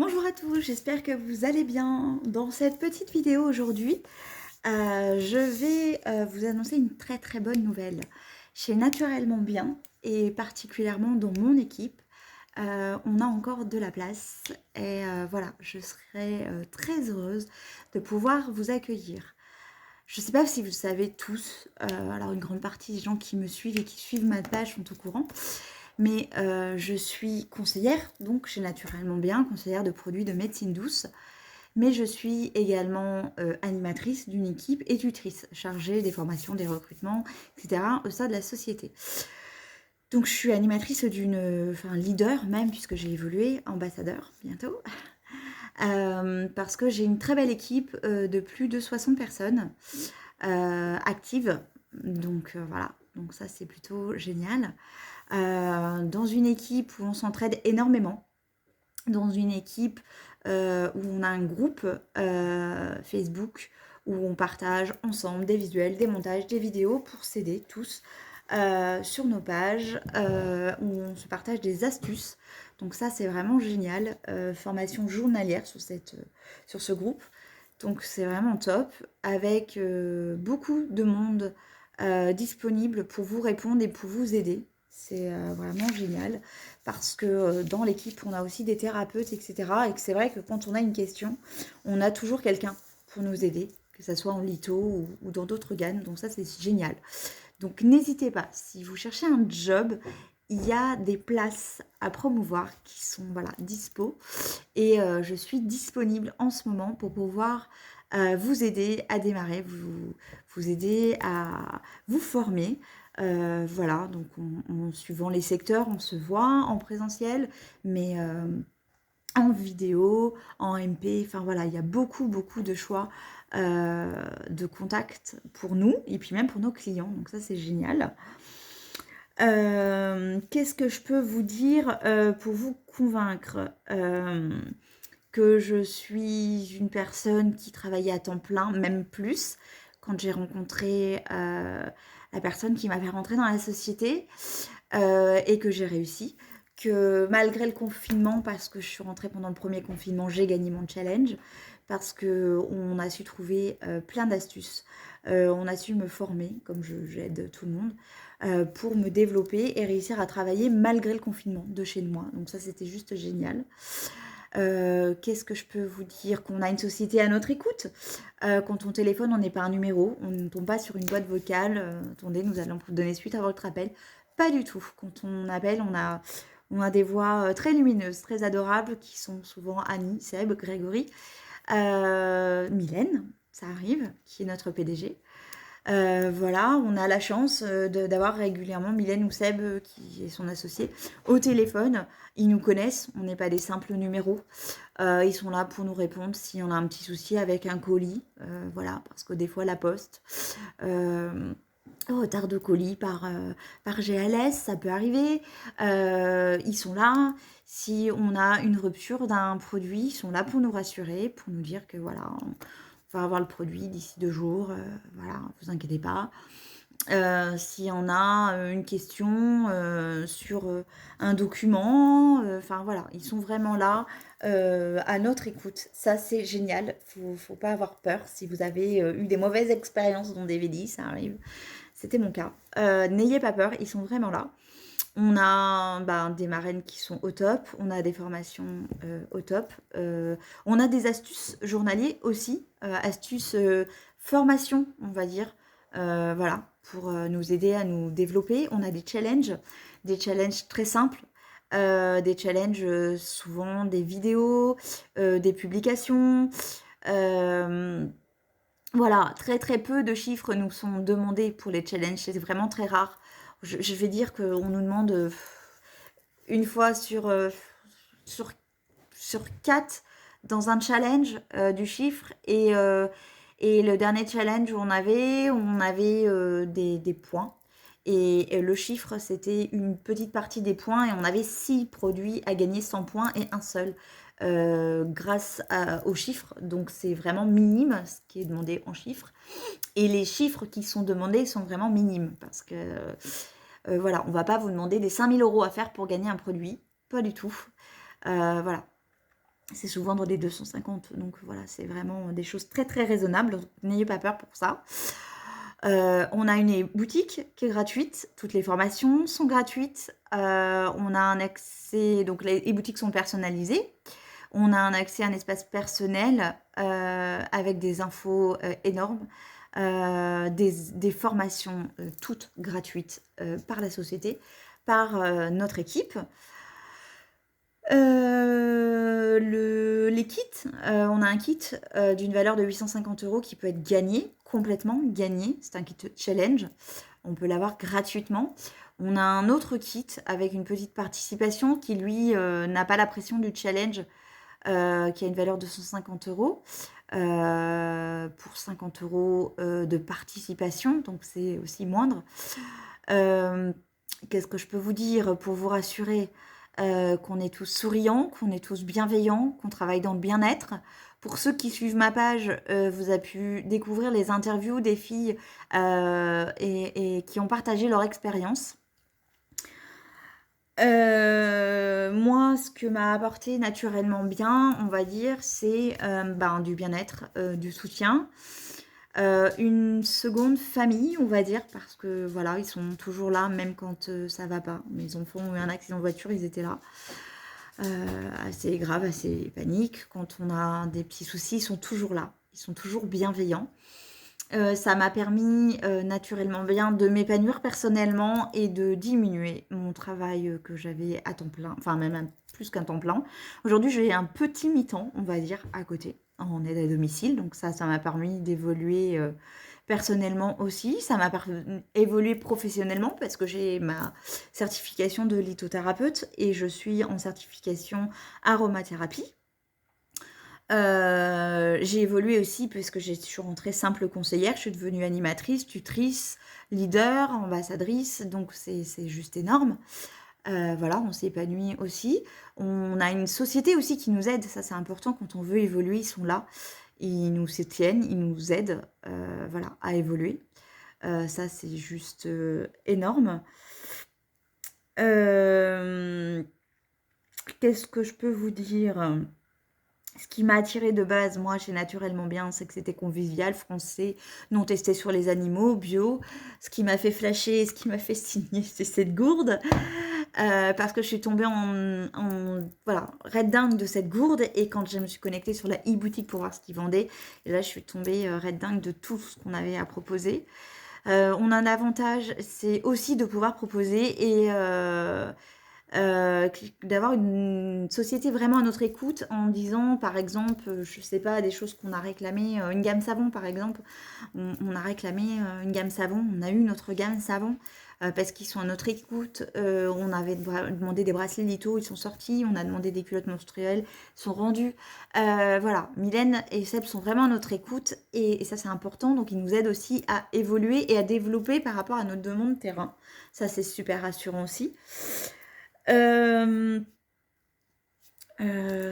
Bonjour à tous, j'espère que vous allez bien. Dans cette petite vidéo aujourd'hui, je vais vous annoncer une très bonne nouvelle. Chez Naturellement Bien et particulièrement dans mon équipe, on a encore de la place et voilà, je serai très heureuse de pouvoir vous accueillir. Je ne sais pas si vous le savez tous, alors une grande partie des gens qui me suivent et qui suivent ma page sont au courant, mais je suis conseillère, donc chez Naturellement Bien, conseillère de produits de médecine douce, mais je suis également animatrice d'une équipe et tutrice chargée des formations, des recrutements, etc. au sein de la société. Donc je suis animatrice enfin leader même, puisque j'ai évolué, ambassadeur bientôt, parce que j'ai une très belle équipe de plus de 60 personnes actives. Donc voilà, donc ça c'est plutôt génial. Dans une équipe où on s'entraide énormément, dans une équipe où on a un groupe Facebook où on partage ensemble des visuels, des montages, des vidéos pour s'aider tous sur nos pages, où on se partage des astuces. Donc ça c'est vraiment génial. Formation journalière sur ce groupe. Donc c'est vraiment top, avec beaucoup de monde disponible pour vous répondre et pour vous aider. C'est vraiment génial parce que dans l'équipe, on a aussi des thérapeutes, etc. Et que c'est vrai que quand on a une question, on a toujours quelqu'un pour nous aider, que ce soit en litho ou dans d'autres gammes. Donc ça, c'est génial. Donc n'hésitez pas, si vous cherchez un job, il y a des places à promouvoir qui sont voilà, dispo. Et je suis disponible en ce moment pour pouvoir vous aider à démarrer, vous aider à vous former. Voilà, donc suivant les secteurs, on se voit en présentiel, mais en vidéo, en MP, enfin voilà, il y a beaucoup de choix de contacts pour nous et puis même pour nos clients, donc ça c'est génial. Qu'est-ce que je peux vous dire pour vous convaincre que je suis une personne qui travaillait à temps plein, même plus, quand j'ai rencontré la personne qui m'a fait rentrer dans la société et que j'ai réussi. Que malgré le confinement, parce que je suis rentrée pendant le premier confinement, j'ai gagné mon challenge, parce qu'on a su trouver plein d'astuces. On a su me former, comme j'aide tout le monde, pour me développer et réussir à travailler malgré le confinement de chez moi. Donc ça, c'était juste génial. Qu'est-ce que je peux vous dire? Qu'on a une société à notre écoute. Quand on téléphone, on n'est pas un numéro, on ne tombe pas sur une boîte vocale. Attendez, nous allons vous donner suite à votre appel. Pas du tout. Quand on appelle, on a des voix très lumineuses, très adorables, qui sont souvent Annie, Seb, Grégory, Mylène, ça arrive, qui est notre PDG. Voilà, on a la chance d'avoir régulièrement Mylène ou Seb, qui est son associé, au téléphone. Ils nous connaissent, on n'est pas des simples numéros. Ils sont là pour nous répondre si on a un petit souci avec un colis. Voilà, parce que des fois la poste, retard de colis par GLS, ça peut arriver. Ils sont là. Si on a une rupture d'un produit, ils sont là pour nous rassurer, pour nous dire que voilà, on va avoir le produit d'ici 2 jours, voilà, vous inquiétez pas. Si on a une question sur un document, enfin voilà, ils sont vraiment là à notre écoute. Ça, c'est génial. Faut pas avoir peur. Si vous avez eu des mauvaises expériences dans des VDI, ça arrive. C'était mon cas. N'ayez pas peur, ils sont vraiment là. On a des marraines qui sont au top, on a des formations au top, on a des astuces journaliers aussi, astuces formation, on va dire, voilà, pour nous aider à nous développer. On a des challenges très simples, des challenges souvent des vidéos, des publications. Voilà, très peu de chiffres nous sont demandés pour les challenges, c'est vraiment très rare. Je vais dire qu'on nous demande une fois sur, sur 4 dans un challenge du chiffre. Et le dernier challenge où on avait des points. Et le chiffre, c'était une petite partie des points. Et on avait 6 produits à gagner 100 points et un seul grâce aux chiffres. Donc c'est vraiment minime ce qui est demandé en chiffres. Et les chiffres qui sont demandés sont vraiment minimes. Parce que voilà, on va pas vous demander des 5000 € à faire pour gagner un produit. Pas du tout. Voilà. C'est souvent dans les 250, donc voilà, c'est vraiment des choses très très raisonnables, donc n'ayez pas peur pour ça. On a une boutique qui est gratuite, toutes les formations sont gratuites. On a un accès, donc les e-boutiques sont personnalisées. On a un accès à un espace personnel avec des infos énormes, des formations toutes gratuites par la société, par notre équipe. Les kits, on a un kit d'une valeur de 850 € qui peut être gagné, complètement gagné. C'est un kit challenge. On peut l'avoir gratuitement. On a un autre kit avec une petite participation qui, lui, n'a pas la pression du challenge, qui a une valeur de 150 € pour 50 € de participation. Donc, c'est aussi moindre. Qu'est-ce que je peux vous dire pour vous rassurer? Qu'on est tous souriants, qu'on est tous bienveillants, qu'on travaille dans le bien-être. Pour ceux qui suivent ma page, vous avez pu découvrir les interviews des filles et qui ont partagé leur expérience. Moi, ce que m'a apporté naturellement bien, on va dire, c'est du bien-être, du soutien. Une seconde famille, on va dire, parce que voilà, ils sont toujours là, même quand ça va pas. Mes enfants ont eu un accident de voiture, ils étaient là. Assez grave, assez panique. Quand on a des petits soucis, ils sont toujours là. Ils sont toujours bienveillants. Ça m'a permis naturellement bien de m'épanouir personnellement et de diminuer mon travail que j'avais à temps plein, enfin même plus qu'un temps plein. Aujourd'hui, j'ai un petit mi-temps, on va dire, à côté, en aide à domicile. Donc ça m'a permis d'évoluer personnellement aussi. Ça m'a permis d'évoluer professionnellement parce que j'ai ma certification de lithothérapeute et je suis en certification aromathérapie. J'ai évolué aussi parce que je suis rentrée simple conseillère, je suis devenue animatrice, tutrice, leader, ambassadrice, donc c'est juste énorme. Voilà, on s'épanouit aussi. On a une société aussi qui nous aide, ça c'est important, quand on veut évoluer, ils sont là, ils nous soutiennent, ils nous aident voilà, à évoluer. Ça c'est juste énorme. Qu'est-ce que je peux vous dire? Ce qui m'a attiré de base, moi, chez Naturellement Bien, c'est que c'était convivial, français, non testé sur les animaux, bio. Ce qui m'a fait flasher, ce qui m'a fait signer, c'est cette gourde. Parce que je suis tombée voilà, red dingue de cette gourde. Et quand je me suis connectée sur la e-boutique pour voir ce qu'ils vendaient, et là, je suis tombée red dingue de tout ce qu'on avait à proposer. On a un avantage, c'est aussi de pouvoir proposer et d'avoir une société vraiment à notre écoute en disant, par exemple, je sais pas, des choses qu'on a réclamé, une gamme savon par exemple, on a réclamé une gamme savon, on a eu notre gamme savon parce qu'ils sont à notre écoute, on avait demandé des bracelets litho, ils sont sortis, on a demandé des culottes menstruelles, ils sont rendus, voilà, Mylène et Seb sont vraiment à notre écoute et ça c'est important, donc ils nous aident aussi à évoluer et à développer par rapport à notre demande terrain, ça c'est super rassurant aussi.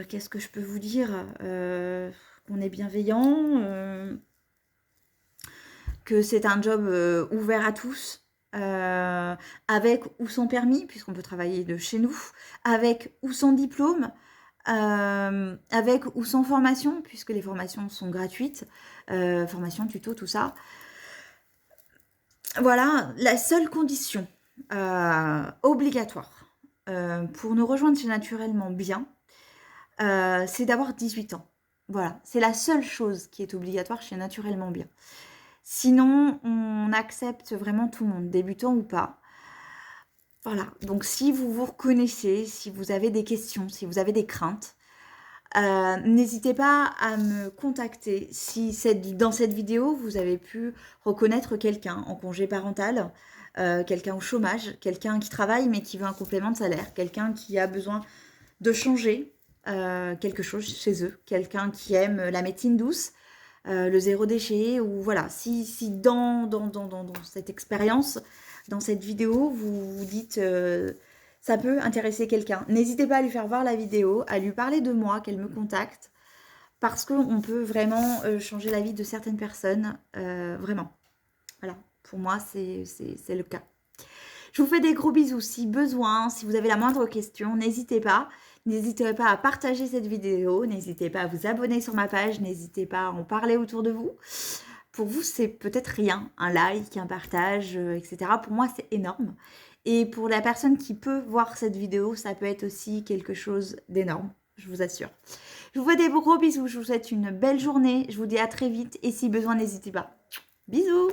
Qu'est-ce que je peux vous dire? Qu'on est bienveillant, que c'est un job ouvert à tous, avec ou sans permis, puisqu'on peut travailler de chez nous, avec ou sans diplôme, avec ou sans formation, puisque les formations sont gratuites, formation, tuto, tout ça. Voilà, la seule condition obligatoire pour nous rejoindre chez Naturellement Bien, c'est d'avoir 18 ans. Voilà, c'est la seule chose qui est obligatoire chez Naturellement Bien. Sinon, on accepte vraiment tout le monde, débutant ou pas. Voilà, donc si vous vous reconnaissez, si vous avez des questions, si vous avez des craintes, n'hésitez pas à me contacter. Si dans cette vidéo, vous avez pu reconnaître quelqu'un en congé parental, quelqu'un au chômage, quelqu'un qui travaille mais qui veut un complément de salaire, quelqu'un qui a besoin de changer quelque chose chez eux, quelqu'un qui aime la médecine douce, le zéro déchet, ou voilà, si dans cette expérience, dans cette vidéo, vous vous dites ça peut intéresser quelqu'un, n'hésitez pas à lui faire voir la vidéo, à lui parler de moi, qu'elle me contacte, parce qu'on peut vraiment changer la vie de certaines personnes, vraiment. Voilà, pour moi, c'est le cas. Je vous fais des gros bisous. Si besoin, si vous avez la moindre question, n'hésitez pas. N'hésitez pas à partager cette vidéo, n'hésitez pas à vous abonner sur ma page, n'hésitez pas à en parler autour de vous. Pour vous, c'est peut-être rien, un like, un partage, etc. Pour moi, c'est énorme. Et pour la personne qui peut voir cette vidéo, ça peut être aussi quelque chose d'énorme, je vous assure. Je vous fais des gros bisous, je vous souhaite une belle journée, je vous dis à très vite et si besoin, n'hésitez pas. Bisous!